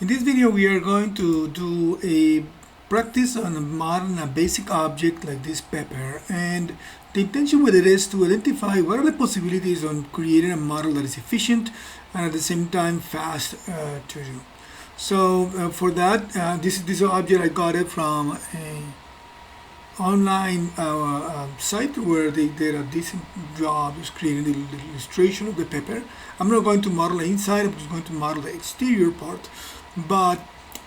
In this video we are going to do a practice on modeling a basic object like this pepper, and the intention with it is to identify what are the possibilities on creating a model that is efficient and at the same time fast to do. So for that, this object I got it from a online site where they did a decent job of creating the illustration of the pepper. I'm not going to model the inside, I'm just going to model the exterior part, but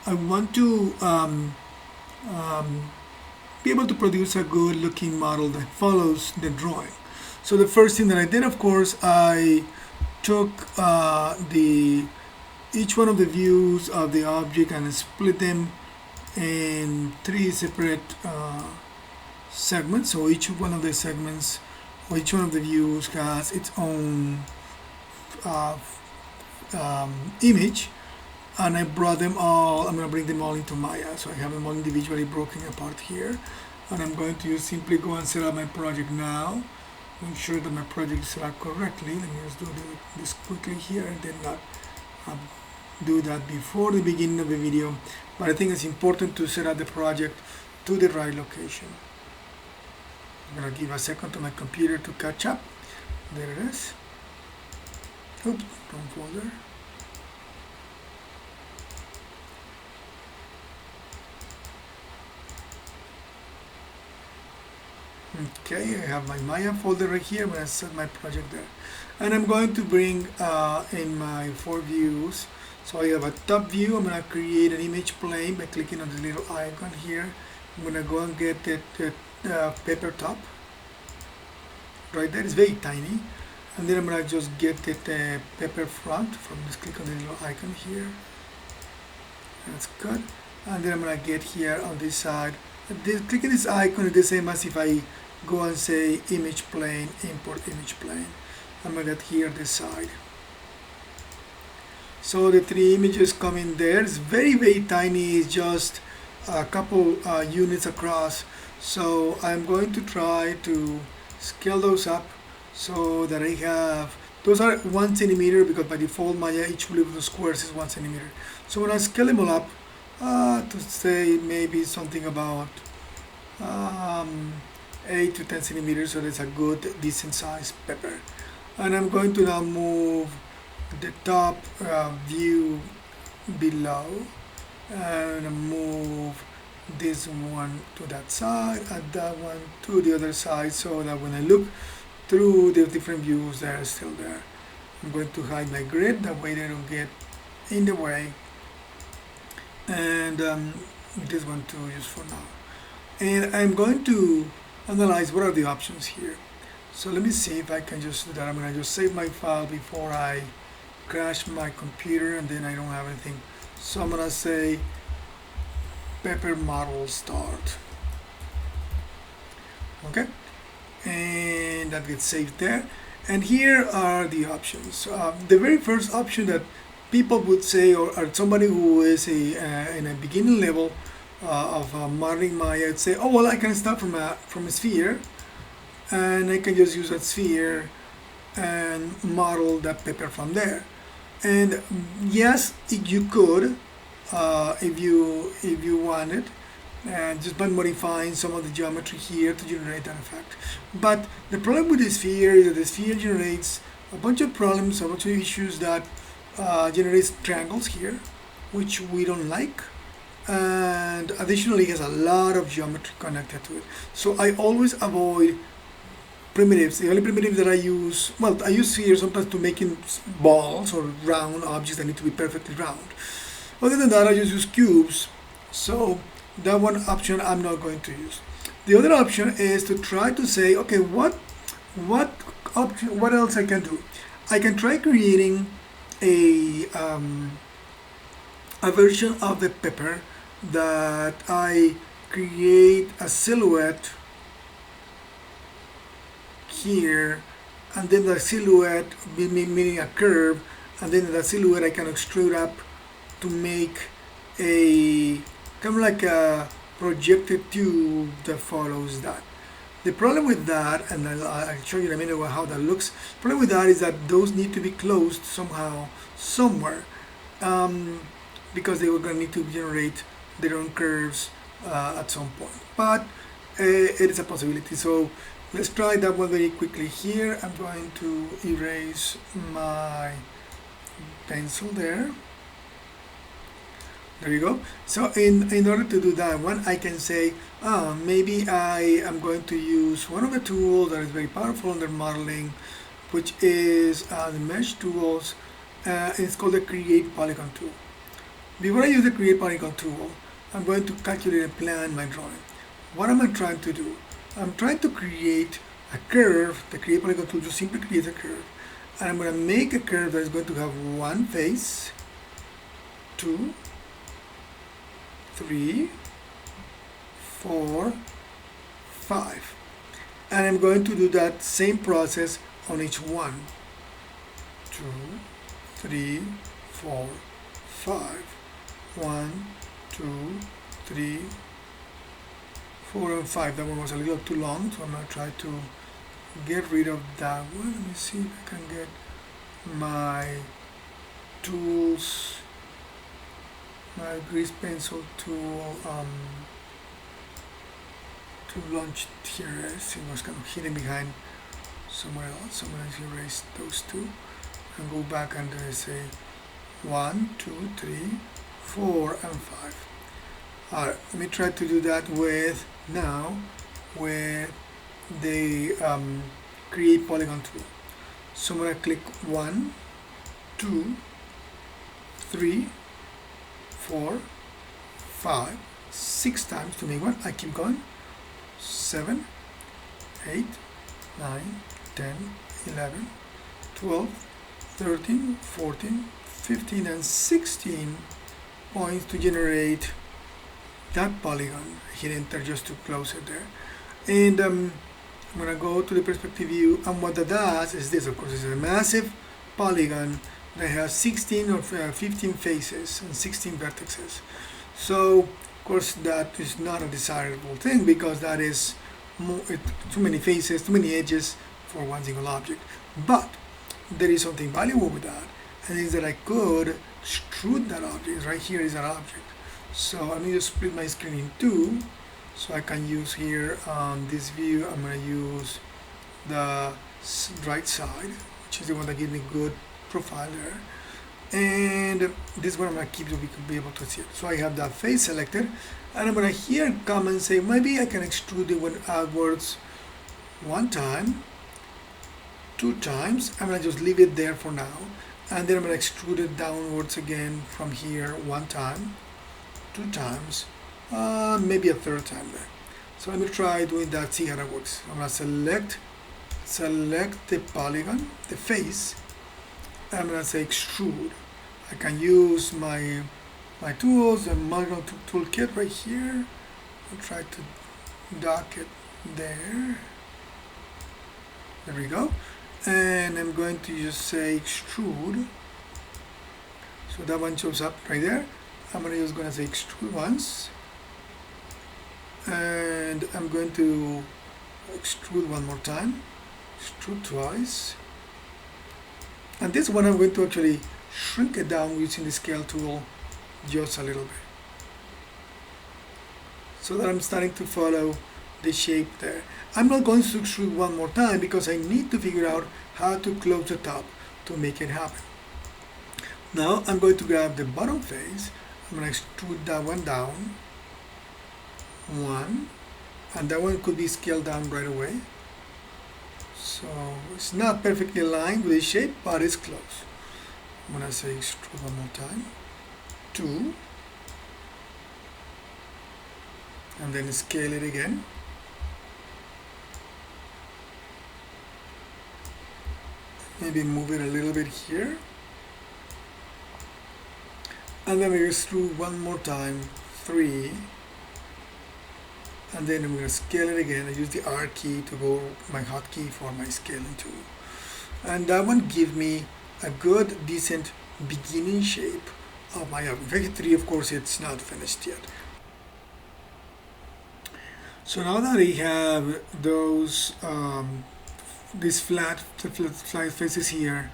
I want to be able to produce a good looking model that follows the drawing. So the first thing that I did, of course, I took each one of the views of the object and split them in three separate segments. So each one of the segments or each one of the views has its own image, and I brought them all. I'm going to bring them all into Maya, so I have them all individually broken apart here, and I'm going to simply go and set up my project now. Make sure that my project is set up correctly. Let me just do this quickly here and then not do that before the beginning of the video, but I think it's important to set up the project to the right location. I'm going to give a second to my computer to catch up. There it is. Oops, wrong folder. Okay, I have my Maya folder right here. I'm going to set my project there. And I'm going to bring in my four views. So I have a top view. I'm going to create an image plane by clicking on the little icon here. I'm going to go and get the pepper top. Right there, it's very tiny. And then I'm going to just get the pepper front from just click on the little icon here. That's good. And then I'm going to get here on this side. Clicking this icon is the same as if I go and say image plane, import image plane. I'm going to get here this side. So the three images come in there. It's very, very tiny. It's just a couple units across. So I'm going to try to scale those up so that I have, those are 1 centimeter because by default Maya, each one of the squares is 1 centimeter. So when I scale them all up to say maybe something about 8 to 10 centimeters, so that's a good decent sized pepper. And I'm going to now move the top view below and move this one to that side and that one to the other side, so that when I look through the different views, they're still there. I'm going to hide my grid, that way they don't get in the way, and this one to use for now. And I'm going to analyze what are the options here. So let me see if I can just do that. I'm going to just save my file before I crash my computer and then I don't have anything. So I'm going to say pepper model start. Okay, and that gets saved there. And here are the options. The very first option that people would say, or somebody who is in a beginning level of modeling Maya, would say, oh well, I can start from a sphere, and I can just use that sphere and model that pepper from there. And yes, you could if you wanted, just by modifying some of the geometry here to generate that effect. But the problem with the sphere is that the sphere generates a bunch of problems, a bunch of issues that generates triangles here, which we don't like, and additionally has a lot of geometry connected to it. So I always avoid primitives. The only primitive that I use, well, I use spheres sometimes to making balls or round objects that need to be perfectly round. Other than that, I just use cubes. So that one option I'm not going to use. The other option is to try to say, okay, what else I can do? I can try creating a version of the pepper that I create a silhouette here, and then the silhouette meaning a curve, and then the silhouette I can extrude up to make a kind of like a projected tube that follows that. The problem with that, and I'll show you in a minute how that looks, the problem with that is that those need to be closed somehow, somewhere. because they were going to need to generate their own curves at some point. But it is a possibility. So let's try that one very quickly here. I'm going to erase my pencil there. There you go. So in order to do that one, I can say, maybe I am going to use one of the tools that is very powerful under modeling, which is the mesh tools. It's called the Create Polygon tool. Before I use the Create Polygon tool, I'm going to calculate and plan my drawing. What am I trying to do? I'm trying to create a curve. The Create Polygon tool just simply creates a curve. And I'm going to make a curve that is going to have one face, 2, 3, 4, 5. And I'm going to do that same process on each one. 2, 3, 4, 5. 1, 2, 3, 4, and 5. That one was a little too long, so I'm going to try to get rid of that one. Let me see if I can get my tools, my grease pencil tool to launch here. I see what's kind of hidden behind somewhere else. So I'm going to erase those two and go back and say 1, 2, 3, 4, and 5. Alright, let me try to do that with the Create Polygon tool. So I'm going to click 1, 2, 3, 4, 5, 6 times to make one. I keep going. 7, 8, 9, 10, 11, 12, 13, 14, 15, and 16 points to generate that polygon. Hit enter just to close it there. And I'm going to go to the perspective view, and what that does is this. Of course, it's a massive polygon that has 16 or 15 faces and 16 vertices. So of course that is not a desirable thing, because that is too many faces, too many edges for one single object. But there is something valuable with that, and is that I could extrude that object. Right here is that object. So I need to split my screen in two, so I can use here on this view. I'm going to use the right side, which is the one that gives me good profile there, and this one I'm going to keep so we can be able to see it. So I have that face selected, and I'm going to here come and say maybe I can extrude it one outwards 1 time, 2 times. I'm going to just leave it there for now, and then I'm going to extrude it downwards again from here 1 time, 2 times, maybe a 3rd time there. So let me try doing that, see how that works. I'm going to select the polygon, the face. I'm going to say extrude. I can use my tools, the Polygon toolkit right here. I'll try to dock it there. There we go. And I'm going to just say extrude. So that one shows up right there. I'm just going to say extrude once. And I'm going to extrude one more time. Extrude twice. And this one I'm going to actually shrink it down using the scale tool just a little bit, so that I'm starting to follow the shape there. I'm not going to extrude one more time because I need to figure out how to close the top to make it happen. Now I'm going to grab the bottom face. I'm going to extrude that one down, 1, and that one could be scaled down right away. So it's not perfectly aligned with the shape, but it's close. I'm going to say extrude one more time, 2, and then scale it again. Maybe move it a little bit here. And then we extrude one more time, 3. And then I'm going to scale it again. I use the R key to go my hotkey for my scaling tool. And that one gives me a good, decent beginning shape of my object. Vector 3, of course, it's not finished yet. So now that I have those these flat faces here,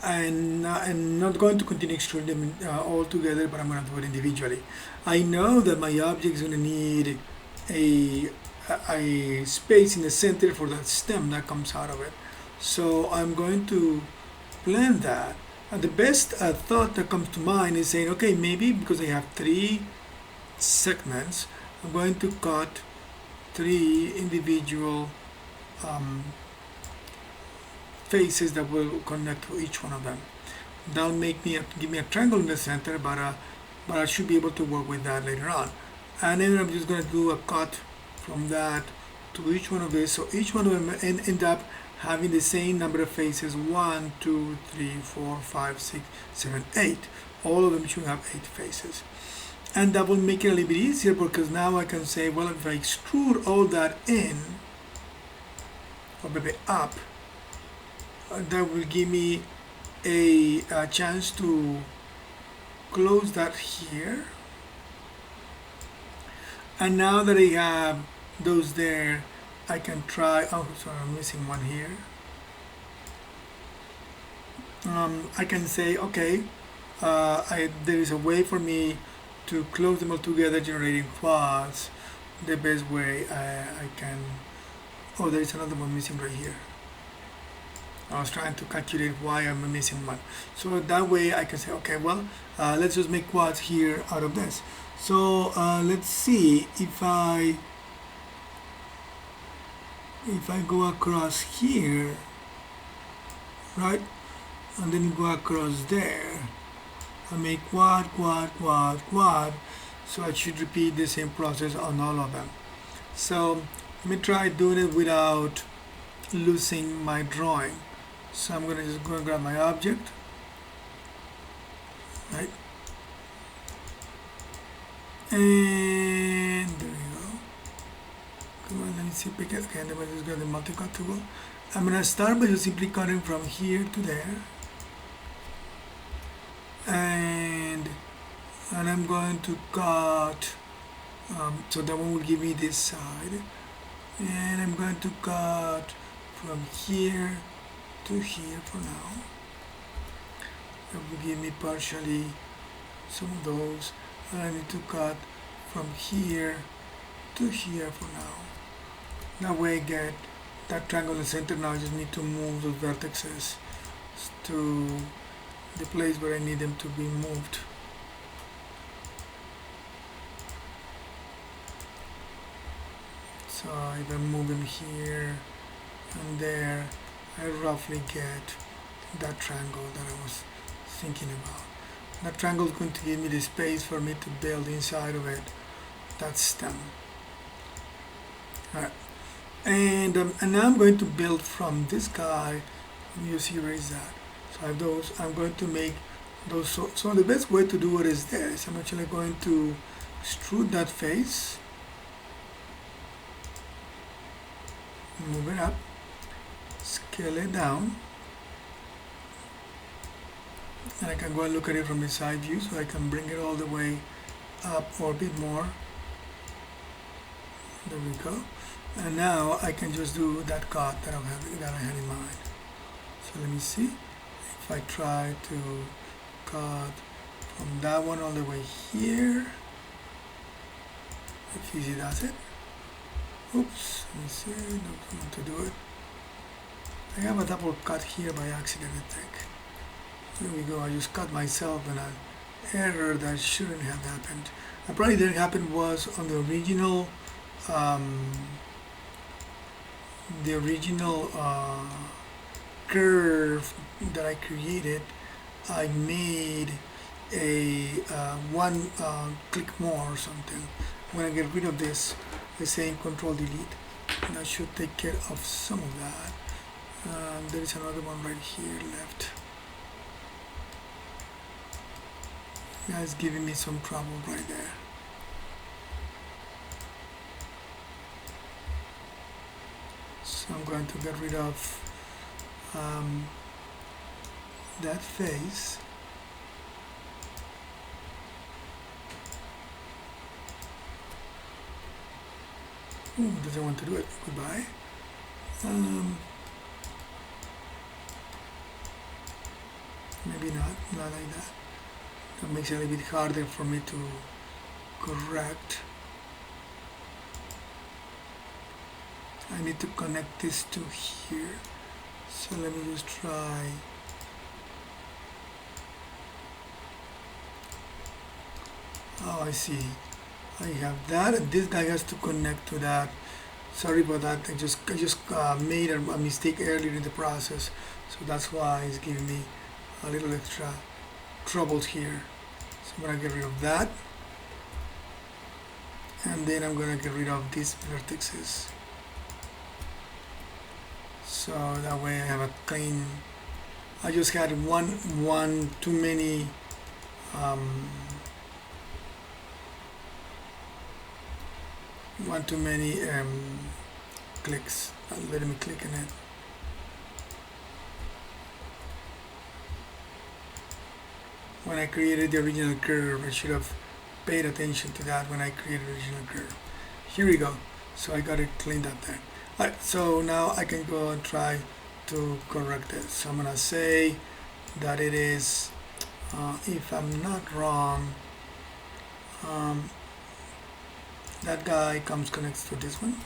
and I'm not going to continue extruding them all together, but I'm going to do it individually. I know that my object is going to need a, a space in the center for that stem that comes out of it. So I'm going to plan that. And the best thought that comes to mind is saying, okay, maybe because I have 3 segments, I'm going to cut 3 individual faces that will connect to each one of them. That'll give me a triangle in the center, but I should be able to work with that later on. And then I'm just going to do a cut from that to each one of these, so each one of them end up having the same number of faces: 1, 2, 3, 4, 5, 6, 7, 8. All of them should have 8 faces. And that will make it a little bit easier, because now I can say, well, if I extrude all that in, or maybe up, that will give me a chance to close that here. And now that I have those there, I can try, oh sorry, I'm missing one here. I can say, okay, there is a way for me to close them all together, generating quads. The best way I can, oh, there is another one missing right here. I was trying to calculate why I'm missing one. So that way I can say, okay, well, let's just make quads here out of this. So let's see if I go across here, right, and then go across there, I make quad, quad, quad, quad. So I should repeat the same process on all of them. So let me try doing it without losing my drawing. So I'm going to just go and grab my object, right, and there we go. Come on, let me see, pick it. Okay, and then I just grab the multi-cut tool. I'm going to start by just simply cutting from here to there, and I'm going to cut, so that one will give me this side, and I'm going to cut from here to here for now. That will give me partially some of those, and I need to cut from here to here for now. That way I get that triangle in the center. Now I just need to move those vertices to the place where I need them to be moved. So if I move them here and there, I roughly get that triangle that I was thinking about. That triangle is going to give me the space for me to build inside of it that stem. Alright, and now I'm going to build from this guy. You see, where is that? So I have those. I'm going to make those. So the best way to do it is this. I'm actually going to extrude that face, move it up, scale it down, and I can go and look at it from the side view, so I can bring it all the way up or a bit more. There we go. And now I can just do that cut that I had in mind. So let me see if I try to cut from that one all the way here. If easy does it. Oops, let me see, don't want to do it. I have a double cut here by accident, I think. There we go, I just cut myself in an error that shouldn't have happened. And probably didn't happen was on the original curve that I created. I made a one click more or something. When I get rid of this, I say Control Delete, and that should take care of some of that. There is another one right here left. Yeah, it's giving me some trouble right there. So I'm going to get rid of that face. Ooh, doesn't want to do it. Goodbye. maybe not like that. That makes it a little bit harder for me to correct. I need to connect this to here. So let me just try. Oh, I see. I have that, and this guy has to connect to that. Sorry about that. I just made a mistake earlier in the process, so that's why it's giving me a little extra troubles here. So I'm gonna get rid of that, and then I'm gonna get rid of these vertices. So that way I have a clean. I just had one too many. One too many clicks. Let me click on it. When I created the original curve, I should have paid attention to that when I created the original curve. Here we go. So I got it cleaned up there. Alright, so now I can go and try to correct it. So I'm gonna say that it is, if I'm not wrong, that guy connects to this one,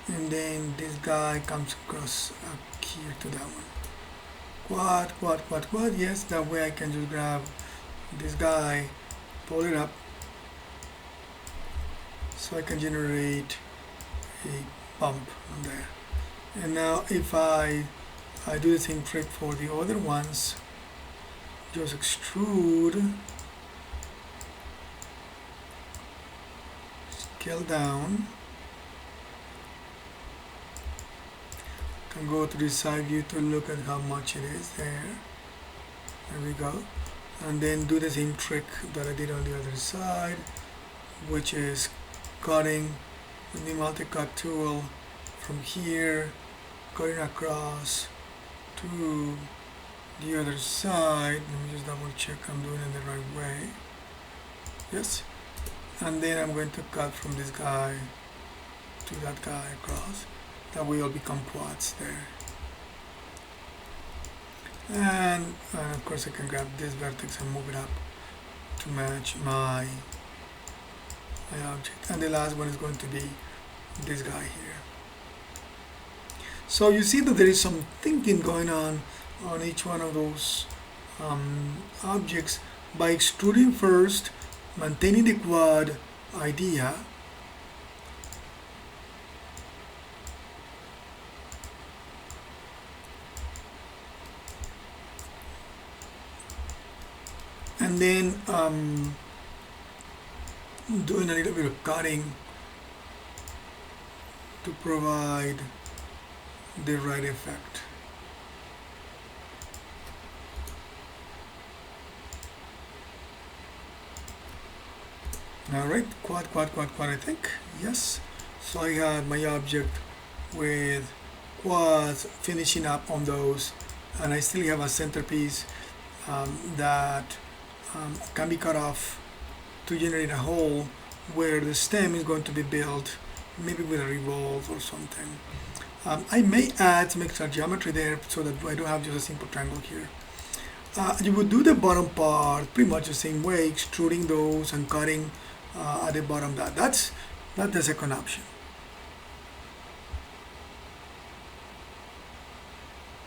and then this guy comes across up here to that one. Quad. Yes, that way I can just grab this guy, pull it up, so I can generate a bump on there. And now if I do the same trick for the other ones, just extrude, scale down, can go to the side view to look at how much it is there. There we go. And then do the same trick that I did on the other side, which is cutting with the multi-cut tool from here, cutting across to the other side. Let me just double check I'm doing it the right way. Yes. And then I'm going to cut from this guy to that guy across. That way it'll become quads there. And of course I can grab this vertex and move it up to match my object. And the last one is going to be this guy here. So you see that there is some thinking going on each one of those objects by extruding first, maintaining the quad idea, and then doing a little bit of cutting to provide the right effect. Alright, quad, I think. Yes. So I had my object with quads finishing up on those, and I still have a centerpiece that can be cut off to generate a hole where the stem is going to be built, maybe with a revolve or something. I may add some extra geometry there so that I don't have just a simple triangle here. You would do the bottom part pretty much the same way, extruding those and cutting at the bottom. That's the second option.